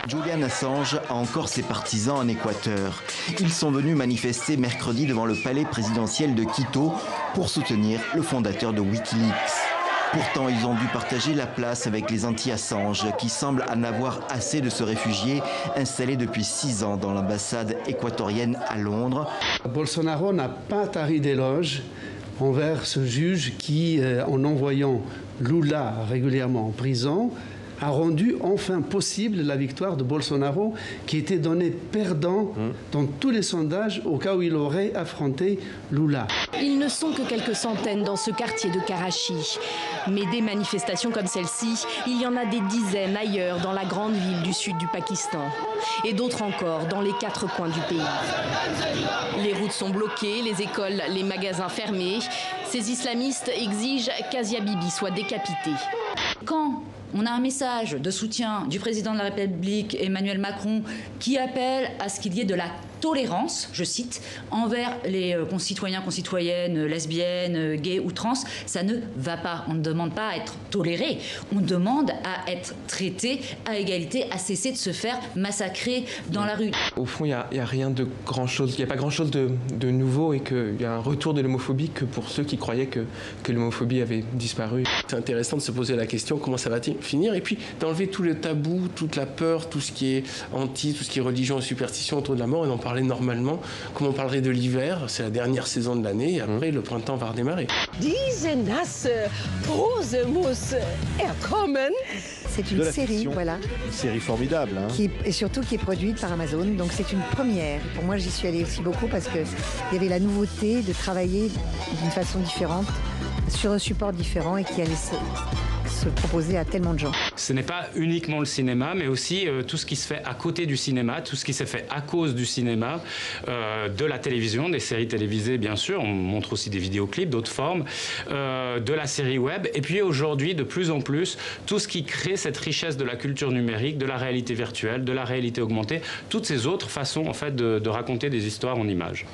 Julian Assange a encore ses partisans en Équateur. Ils sont venus manifester mercredi devant le palais présidentiel de Quito pour soutenir le fondateur de Wikileaks. Pourtant, ils ont dû partager la place avec les anti-Assange qui semblent en avoir assez de ce réfugié installé depuis 6 ans dans l'ambassade équatorienne à Londres. Bolsonaro n'a pas tari d'éloges envers ce juge qui, en envoyant Lula régulièrement en prison, a rendu enfin possible la victoire de Bolsonaro, qui était donné perdant dans tous les sondages au cas où il aurait affronté Lula. Ils ne sont que quelques centaines dans ce quartier de Karachi. Mais des manifestations comme celle-ci, il y en a des dizaines ailleurs dans la grande ville du sud du Pakistan. Et d'autres encore dans les 4 coins du pays. Les routes sont bloquées, les écoles, les magasins fermés. Ces islamistes exigent qu'Asia Bibi soit décapitée. Quand on a un message de soutien du président de la République, Emmanuel Macron, qui appelle à ce qu'il y ait de la tolérance, je cite, envers les concitoyens, concitoyennes, lesbiennes, gays ou trans, ça ne va pas. On ne demande pas à être toléré, on demande à être traité à égalité, à cesser de se faire massacrer dans la rue. Au fond, il n'y a rien de grand-chose, il n'y a pas grand-chose de nouveau et qu'il y a un retour de l'homophobie que pour ceux qui croyaient que l'homophobie avait disparu. C'est intéressant de se poser la question, comment ça va finir, et puis d'enlever tout le tabou, toute la peur, tout ce qui est anti, tout ce qui est religion et superstition autour de la mort et d'en parler normalement, comme on parlerait de l'hiver, c'est la dernière saison de l'année, et après le printemps va redémarrer. C'est une série, voilà. Une série formidable. Et surtout qui est produite par Amazon, donc c'est une première. Pour moi, j'y suis allée aussi beaucoup parce qu'il y avait la nouveauté de travailler d'une façon différente, sur un support différent et qui allait se proposer à tellement de gens. Ce n'est pas uniquement le cinéma, mais aussi tout ce qui se fait à côté du cinéma, tout ce qui s'est fait à cause du cinéma, de la télévision, des séries télévisées bien sûr, on montre aussi des vidéoclips, d'autres formes, de la série web, et puis aujourd'hui de plus en plus, tout ce qui crée cette richesse de la culture numérique, de la réalité virtuelle, de la réalité augmentée, toutes ces autres façons en fait de raconter des histoires en images.